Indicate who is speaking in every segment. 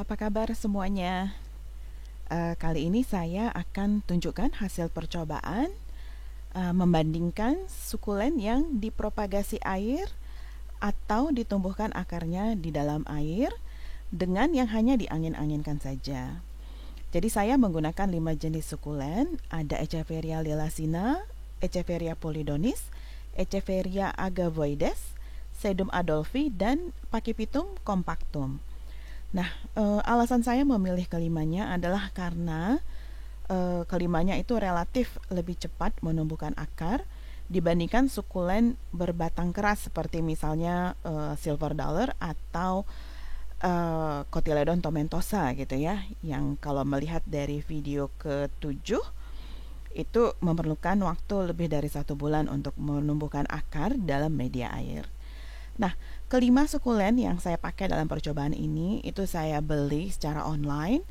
Speaker 1: Apa kabar semuanya? Kali ini saya akan tunjukkan hasil percobaan membandingkan sukulen yang dipropagasi air atau ditumbuhkan akarnya di dalam air dengan yang hanya diangin-anginkan saja. Jadi saya menggunakan 5 jenis sukulen, ada Echeveria lilacina, Echeveria polydonis, Echeveria agavoides, Sedum adolphi, dan Pachypitum compactum. Nah, alasan saya memilih kelimanya adalah karena kelimanya itu relatif lebih cepat menumbuhkan akar dibandingkan sukulen berbatang keras seperti misalnya silver dollar atau Cotyledon tomentosa gitu ya, yang kalau melihat dari video ke-7 itu memerlukan waktu lebih dari 1 bulan untuk menumbuhkan akar dalam media air. Nah, kelima sukulen yang saya pakai dalam percobaan ini itu saya beli secara online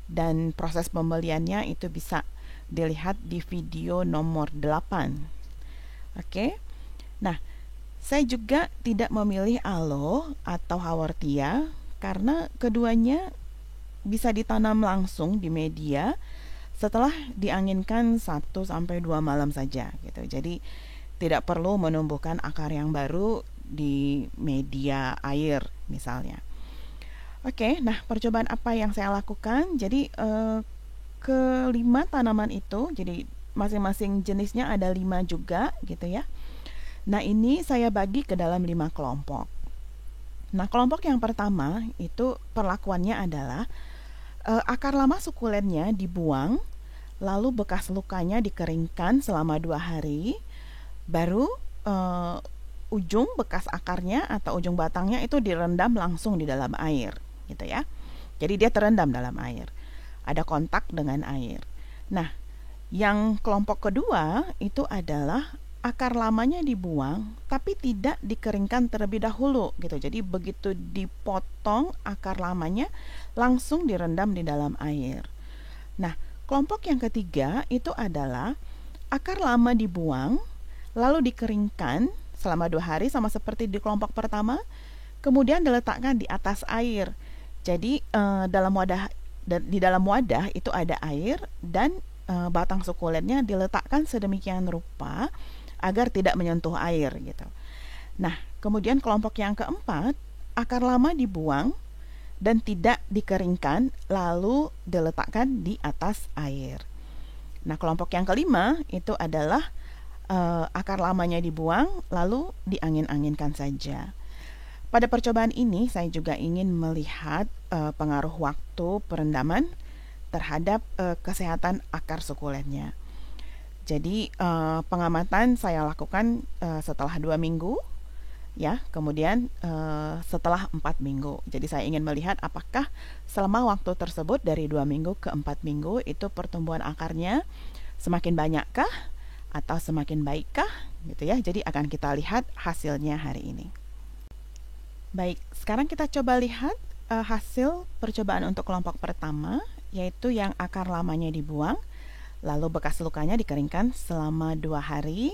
Speaker 1: dan proses pembeliannya itu bisa dilihat di video nomor 8. Oke. Nah, saya juga tidak memilih aloe atau haworthia karena keduanya bisa ditanam langsung di media setelah dianginkan 1 sampai 2 malam saja gitu. Jadi tidak perlu menumbuhkan akar yang baru di media air misalnya. Oke, nah percobaan apa yang saya lakukan? Jadi kelima tanaman itu, jadi masing-masing jenisnya ada 5 juga gitu ya. Nah ini saya bagi ke dalam 5 kelompok. Nah kelompok yang pertama itu perlakuannya adalah akar lama sukulennya dibuang, lalu bekas lukanya dikeringkan selama 2 hari, baru ujung bekas akarnya atau ujung batangnya itu direndam langsung di dalam air gitu ya. Jadi dia terendam dalam air, ada kontak dengan air. Nah yang kelompok kedua itu adalah akar lamanya dibuang tapi tidak dikeringkan terlebih dahulu gitu. Jadi begitu dipotong akar lamanya langsung direndam di dalam air. Nah kelompok yang ketiga itu adalah akar lama dibuang lalu dikeringkan selama 2 hari sama seperti di kelompok pertama, kemudian diletakkan di atas air. Jadi di dalam wadah itu ada air dan batang sukulennya diletakkan sedemikian rupa agar tidak menyentuh air gitu. Nah, kemudian kelompok yang keempat, akar lama dibuang dan tidak dikeringkan lalu diletakkan di atas air. Nah, kelompok yang kelima itu adalah akar lamanya dibuang lalu diangin-anginkan saja. Pada percobaan ini saya juga ingin melihat pengaruh waktu perendaman terhadap kesehatan akar sukulennya. Jadi pengamatan saya lakukan setelah 2 minggu ya, kemudian setelah 4 minggu. Jadi saya ingin melihat apakah selama waktu tersebut dari 2 minggu ke 4 minggu itu pertumbuhan akarnya semakin banyakkah atau semakin baikkah gitu ya. Jadi akan kita lihat hasilnya hari ini. Baik, sekarang kita coba lihat hasil percobaan untuk kelompok pertama, yaitu yang akar lamanya dibuang lalu bekas lukanya dikeringkan selama 2 hari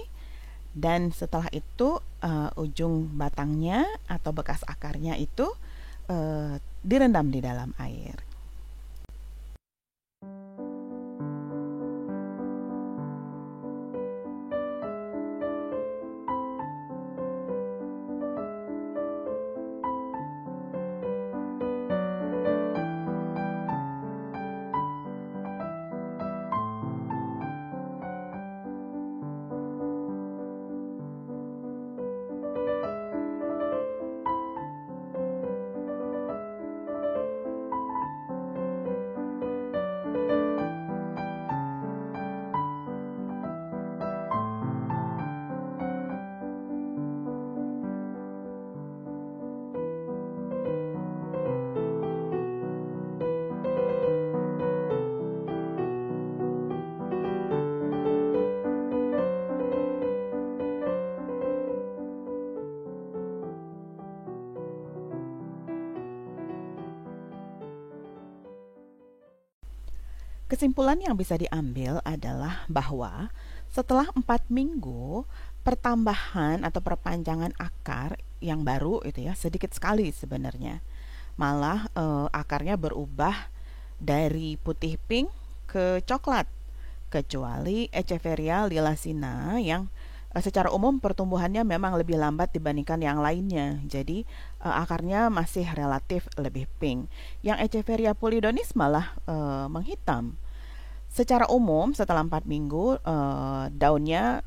Speaker 1: dan setelah itu ujung batangnya atau bekas akarnya itu direndam di dalam air. Kesimpulan yang bisa diambil adalah bahwa setelah 4 minggu, pertambahan atau perpanjangan akar yang baru itu ya sedikit sekali sebenarnya. malah akarnya berubah dari putih pink ke coklat, kecuali Echeveria lilacina yang secara umum pertumbuhannya memang lebih lambat dibandingkan yang lainnya. Jadi akarnya masih relatif lebih pink. Yang Echeveria polidonis malah menghitam. Secara umum setelah 4 minggu daunnya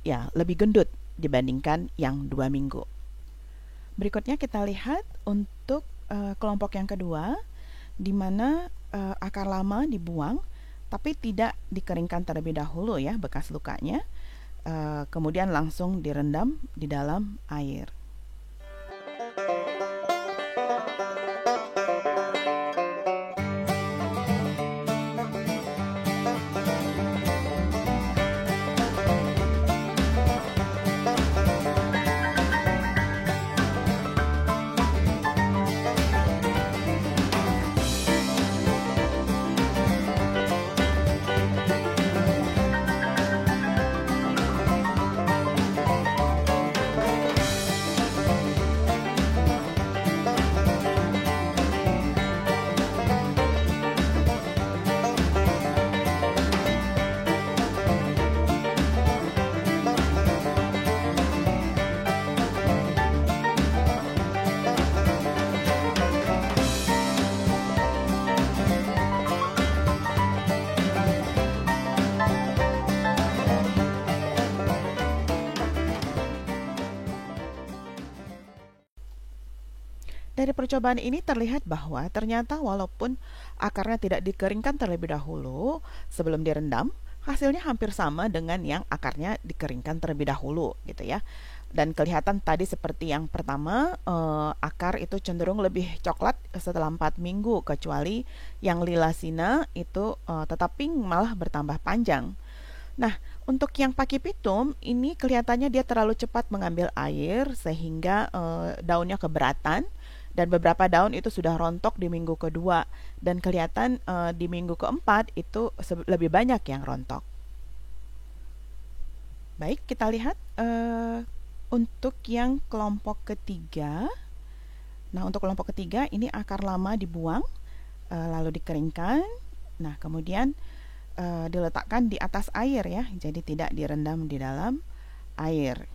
Speaker 1: ya lebih gendut dibandingkan yang 2 minggu. Berikutnya kita lihat untuk kelompok yang kedua, di mana akar lama dibuang tapi tidak dikeringkan terlebih dahulu ya bekas lukanya, kemudian langsung direndam di dalam air. Dari percobaan ini terlihat bahwa ternyata walaupun akarnya tidak dikeringkan terlebih dahulu sebelum direndam, hasilnya hampir sama dengan yang akarnya dikeringkan terlebih dahulu gitu ya. Dan kelihatan tadi seperti yang pertama, akar itu cenderung lebih coklat setelah 4 minggu, kecuali yang lilacina itu tetap pink malah bertambah panjang. Nah, untuk yang Pakipitum ini kelihatannya dia terlalu cepat mengambil air sehingga daunnya keberatan, dan beberapa daun itu sudah rontok di minggu kedua, dan kelihatan di minggu keempat itu lebih banyak yang rontok. Baik, kita lihat untuk yang kelompok ketiga. Nah, untuk kelompok ketiga ini akar lama dibuang lalu dikeringkan. Nah, kemudian diletakkan di atas air ya, jadi tidak direndam di dalam air.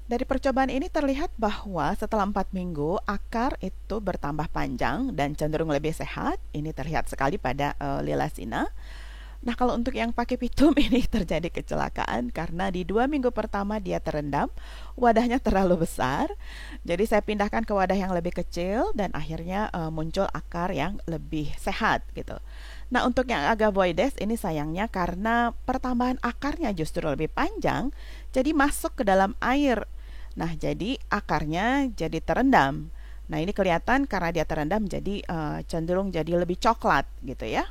Speaker 1: Dari percobaan ini terlihat bahwa setelah 4 minggu akar itu bertambah panjang dan cenderung lebih sehat. Ini terlihat sekali pada lilacina. Nah, kalau untuk yang Pakipitum ini terjadi kecelakaan karena di 2 minggu pertama dia terendam, wadahnya terlalu besar. Jadi saya pindahkan ke wadah yang lebih kecil dan akhirnya muncul akar yang lebih sehat gitu. Nah, untuk yang Agavoides ini sayangnya karena pertambahan akarnya justru lebih panjang, jadi masuk ke dalam air. Nah, jadi akarnya jadi terendam. Nah, ini kelihatan karena dia terendam jadi cenderung jadi lebih coklat gitu ya.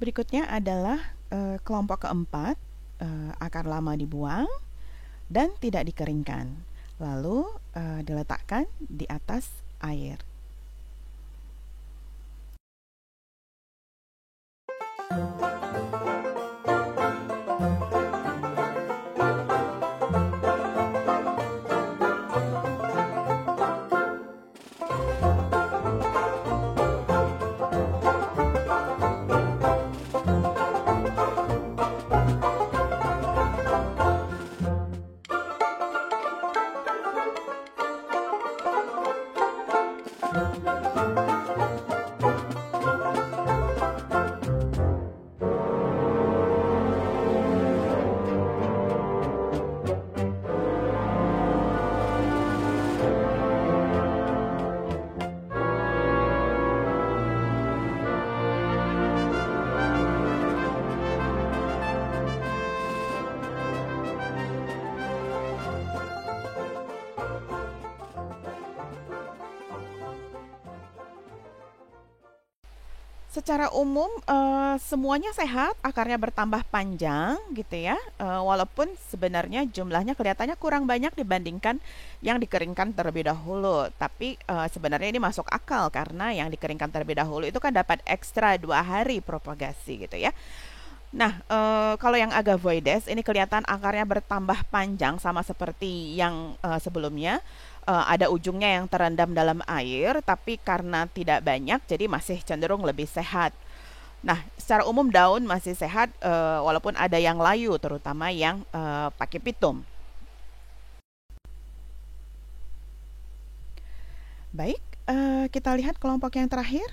Speaker 1: Berikutnya adalah kelompok keempat, akar lama dibuang dan tidak dikeringkan. Lalu diletakkan di atas air. Secara umum semuanya sehat, akarnya bertambah panjang gitu ya. Walaupun sebenarnya jumlahnya kelihatannya kurang banyak dibandingkan yang dikeringkan terlebih dahulu. Tapi sebenarnya ini masuk akal karena yang dikeringkan terlebih dahulu itu kan dapat ekstra 2 hari propagasi gitu ya. Nah, kalau yang agavoides ini kelihatan akarnya bertambah panjang sama seperti yang sebelumnya. Ada ujungnya yang terendam dalam air, tapi karena tidak banyak, jadi masih cenderung lebih sehat. Nah, secara umum daun masih sehat, walaupun ada yang layu, terutama yang pakai pitum. Baik, kita lihat kelompok yang terakhir,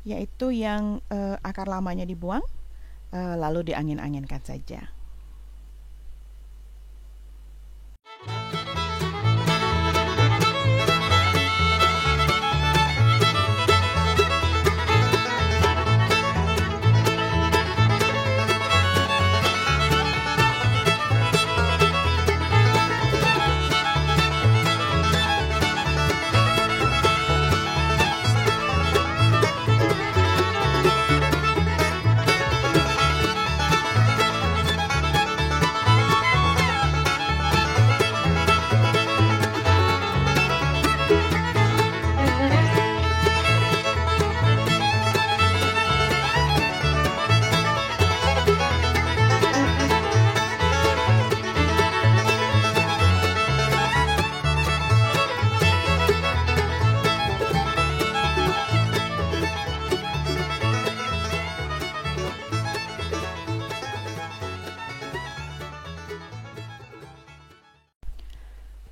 Speaker 1: yaitu yang akar lamanya dibuang, lalu diangin-anginkan saja.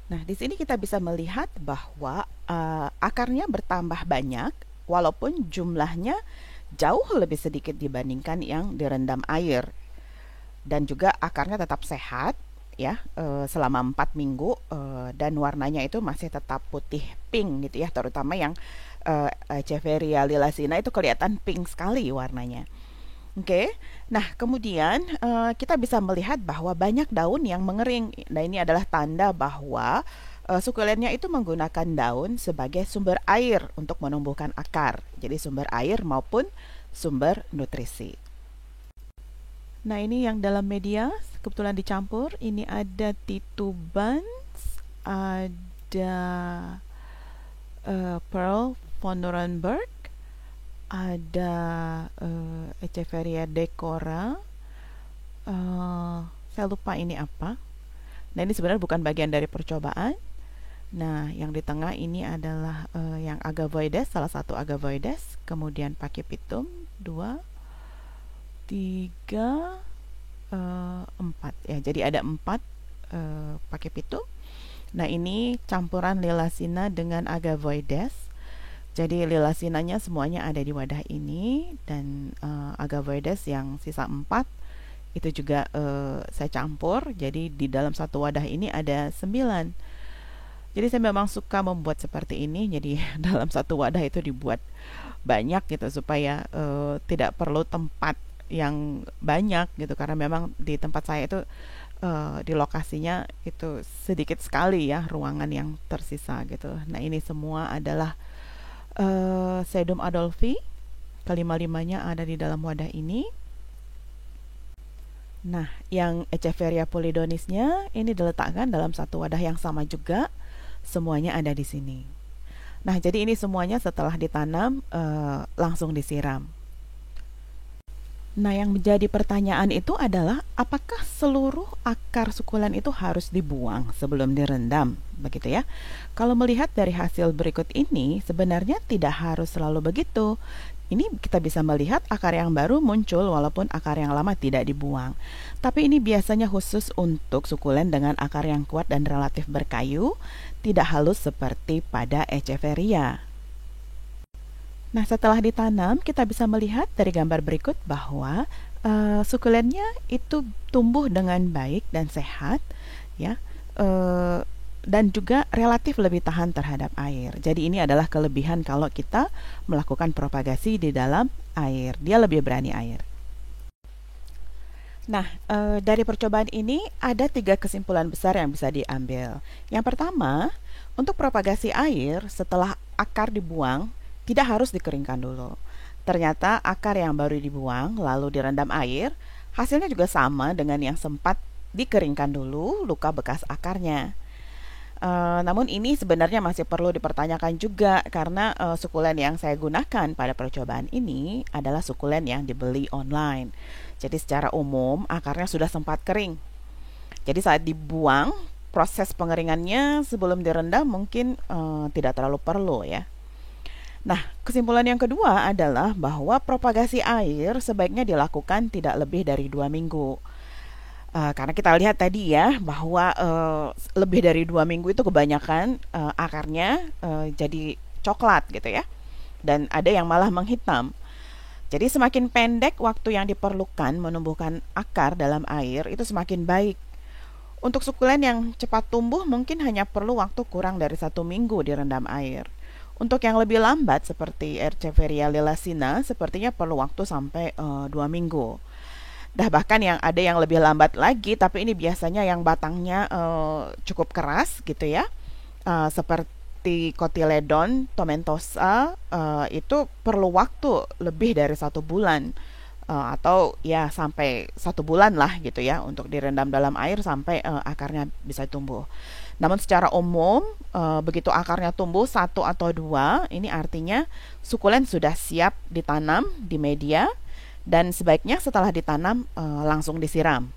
Speaker 1: Nah, di sini kita bisa melihat bahwa akarnya bertambah banyak, walaupun jumlahnya jauh lebih sedikit dibandingkan yang direndam air. Dan juga akarnya tetap sehat, ya, selama 4 minggu, dan warnanya itu masih tetap putih pink gitu ya, terutama yang Echeveria lilacina itu kelihatan pink sekali warnanya. Oke, nah kemudian kita bisa melihat bahwa banyak daun yang mengering. Nah ini adalah tanda bahwa sukulennya itu menggunakan daun sebagai sumber air untuk menumbuhkan akar. Jadi sumber air maupun sumber nutrisi. Nah ini yang dalam media kebetulan dicampur. Ini ada titubans, ada Pearl von Nuremberg, ada Echeveria decora. Saya lupa ini apa. Nah ini sebenarnya bukan bagian dari percobaan. Nah yang di tengah ini adalah yang agavoides, salah satu agavoides. Kemudian pakai pitum 2, 3, 4 ya. Jadi ada 4 pakai pitum. Nah ini campuran lilacina dengan agavoides. Jadi lilacinanya semuanya ada di wadah ini, dan agavoides yang sisa 4 itu juga saya campur. Jadi di dalam satu wadah ini ada 9. Jadi saya memang suka membuat seperti ini. Jadi dalam satu wadah itu dibuat banyak gitu supaya tidak perlu tempat yang banyak gitu, karena memang di tempat saya itu di lokasinya itu sedikit sekali ya ruangan yang tersisa gitu. Nah ini semua adalah Sedum adolphi, kelima-limanya ada di dalam wadah ini. Nah, yang Echeveria polydonisnya ini diletakkan dalam satu wadah yang sama juga. Semuanya ada di sini. Nah, jadi ini semuanya setelah ditanam langsung disiram. Nah, yang menjadi pertanyaan itu adalah apakah seluruh akar sukulen itu harus dibuang sebelum direndam, begitu ya? Kalau melihat dari hasil berikut ini, sebenarnya tidak harus selalu begitu. Ini kita bisa melihat akar yang baru muncul walaupun akar yang lama tidak dibuang. Tapi ini biasanya khusus untuk sukulen dengan akar yang kuat dan relatif berkayu, tidak halus seperti pada Echeveria. Nah, setelah ditanam, kita bisa melihat dari gambar berikut bahwa sukulennya itu tumbuh dengan baik dan sehat, ya, dan juga relatif lebih tahan terhadap air. Jadi ini adalah kelebihan kalau kita melakukan propagasi di dalam air. Dia lebih berani air. Nah, dari percobaan ini ada 3 kesimpulan besar yang bisa diambil. Yang pertama, untuk propagasi air setelah akar dibuang, tidak harus dikeringkan dulu. Ternyata akar yang baru dibuang lalu direndam air, hasilnya juga sama dengan yang sempat dikeringkan dulu luka bekas akarnya. Namun ini sebenarnya masih perlu dipertanyakan juga karena sukulen yang saya gunakan pada percobaan ini adalah sukulen yang dibeli online. Jadi secara umum akarnya sudah sempat kering. Jadi saat dibuang, proses pengeringannya sebelum direndam mungkin tidak terlalu perlu ya. Nah, kesimpulan yang kedua adalah bahwa propagasi air sebaiknya dilakukan tidak lebih dari 2 minggu. Karena kita lihat tadi ya bahwa lebih dari 2 minggu itu kebanyakan akarnya jadi coklat gitu ya, dan ada yang malah menghitam. Jadi semakin pendek waktu yang diperlukan menumbuhkan akar dalam air itu semakin baik. Untuk sukulen yang cepat tumbuh mungkin hanya perlu waktu kurang dari 1 minggu direndam air. Untuk yang lebih lambat seperti Echeveria lilacina sepertinya perlu waktu sampai 2 minggu. Dah bahkan yang ada yang lebih lambat lagi, tapi ini biasanya yang batangnya cukup keras gitu ya, seperti Cotyledon tomentosa, itu perlu waktu lebih dari 1 bulan, atau ya sampai 1 bulan lah gitu ya untuk direndam dalam air sampai akarnya bisa tumbuh. Namun secara umum begitu akarnya tumbuh 1 atau 2, ini artinya sukulen sudah siap ditanam di media dan sebaiknya setelah ditanam langsung disiram.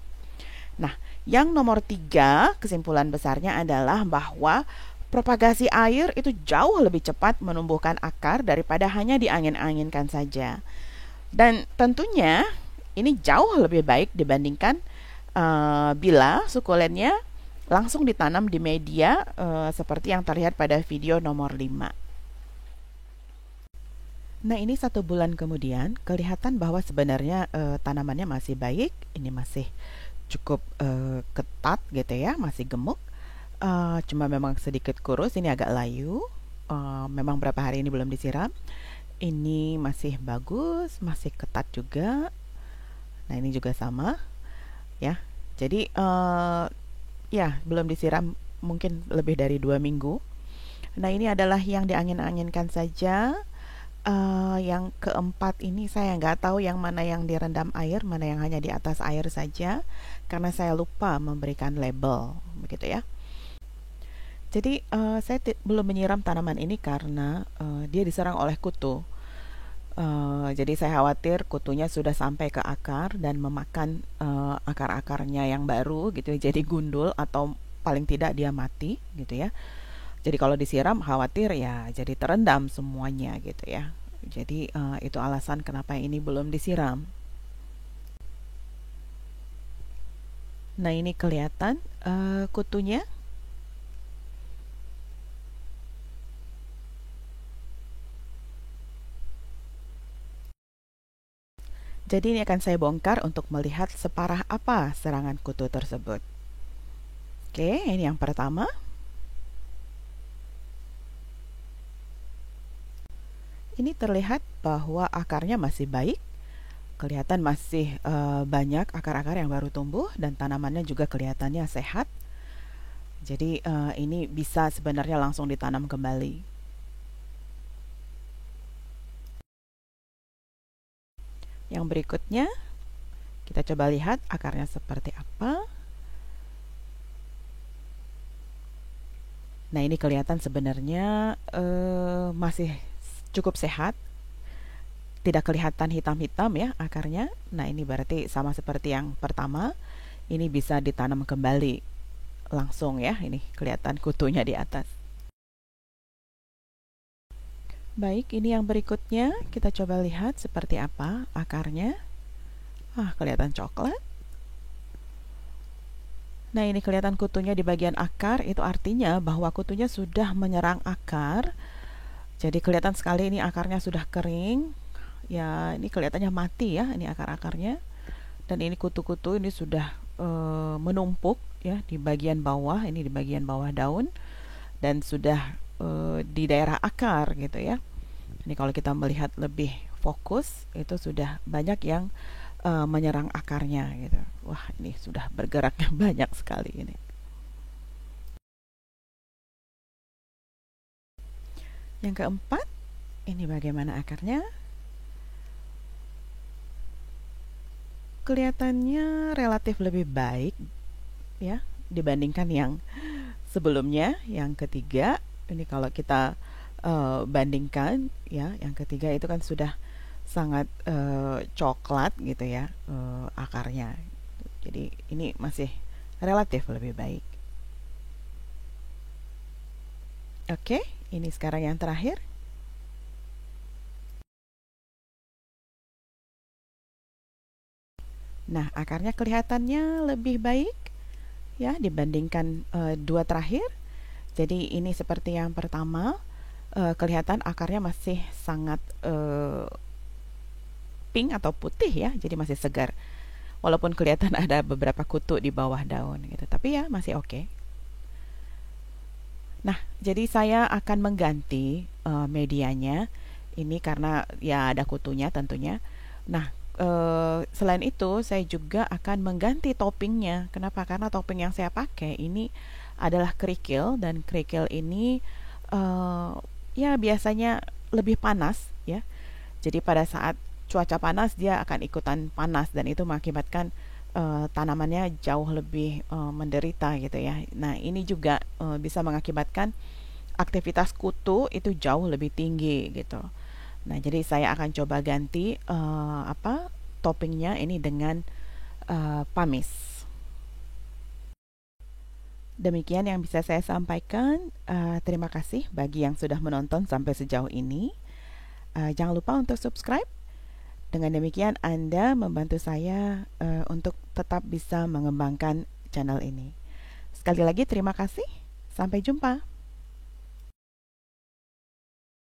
Speaker 1: Nah, yang nomor 3 kesimpulan besarnya adalah bahwa propagasi air itu jauh lebih cepat menumbuhkan akar daripada hanya diangin-anginkan saja. Dan tentunya ini jauh lebih baik dibandingkan bila sukulennya langsung ditanam di media seperti yang terlihat pada video nomor 5. Nah, ini 1 bulan kemudian kelihatan bahwa sebenarnya tanamannya masih baik, ini masih cukup ketat gitu ya, masih gemuk. Cuma memang sedikit kurus, ini agak layu. Memang berapa hari ini belum disiram. Ini masih bagus, masih ketat juga. Nah, ini juga sama ya. Jadi ya belum disiram mungkin lebih dari 2 minggu. Nah, ini adalah yang diangin-anginkan saja. Yang keempat ini saya nggak tahu yang mana yang direndam air, mana yang hanya di atas air saja, karena saya lupa memberikan label, begitu ya. Jadi saya belum menyiram tanaman ini karena dia diserang oleh kutu. Jadi saya khawatir kutunya sudah sampai ke akar dan memakan akar-akarnya yang baru gitu ya, jadi gundul atau paling tidak dia mati gitu ya. Jadi kalau disiram khawatir ya jadi terendam semuanya gitu ya. Jadi itu alasan kenapa ini belum disiram. Nah, ini kelihatan kutunya. Jadi ini akan saya bongkar untuk melihat separah apa serangan kutu tersebut. Oke, ini yang pertama. Ini terlihat bahwa akarnya masih baik. Kelihatan masih banyak akar-akar yang baru tumbuh dan tanamannya juga kelihatannya sehat. Jadi ini bisa sebenarnya langsung ditanam kembali. Yang berikutnya, kita coba lihat akarnya seperti apa. Nah, ini kelihatan sebenarnya masih cukup sehat. Tidak kelihatan hitam-hitam ya akarnya. Nah, ini berarti sama seperti yang pertama. Ini bisa ditanam kembali langsung ya. Ini kelihatan kutunya di atas. Baik, ini yang berikutnya. Kita coba lihat seperti apa akarnya. Kelihatan coklat. Nah, ini kelihatan kutunya di bagian akar. Itu artinya bahwa kutunya sudah menyerang akar. Jadi kelihatan sekali ini akarnya sudah kering. Ya, ini kelihatannya mati ya, ini akar-akarnya. Dan ini kutu-kutu ini sudah menumpuk ya di bagian bawah, ini di bagian bawah daun. Dan sudah di daerah akar gitu ya. Ini kalau kita melihat lebih fokus itu sudah banyak yang menyerang akarnya gitu. Wah, ini sudah bergeraknya banyak sekali ini. Yang keempat, ini bagaimana akarnya? kelihatannya relatif lebih baik ya dibandingkan yang sebelumnya, yang ketiga. Ini kalau kita bandingkan ya, yang ketiga itu kan sudah sangat coklat gitu ya akarnya. Jadi ini masih relatif lebih baik. Oke, ini sekarang yang terakhir. Nah, akarnya kelihatannya lebih baik ya dibandingkan dua terakhir. Jadi ini seperti yang pertama, kelihatan akarnya masih sangat pink atau putih ya, jadi masih segar. Walaupun kelihatan ada beberapa kutu di bawah daun gitu, tapi ya masih oke. Nah, jadi saya akan mengganti medianya ini karena ya ada kutunya tentunya. Nah, selain itu saya juga akan mengganti toppingnya. Kenapa? Karena topping yang saya pakai ini adalah kerikil, dan kerikil ini eh, ya biasanya lebih panas ya. Jadi pada saat cuaca panas dia akan ikutan panas, dan itu mengakibatkan tanamannya jauh lebih menderita gitu ya. Nah, ini juga bisa mengakibatkan aktivitas kutu itu jauh lebih tinggi gitu. Nah, jadi saya akan coba ganti toppingnya ini dengan pamis. Demikian yang bisa saya sampaikan. Terima kasih bagi yang sudah menonton sampai sejauh ini. Jangan lupa untuk subscribe. Dengan demikian Anda membantu saya untuk tetap bisa mengembangkan channel ini. Sekali lagi terima kasih. Sampai jumpa.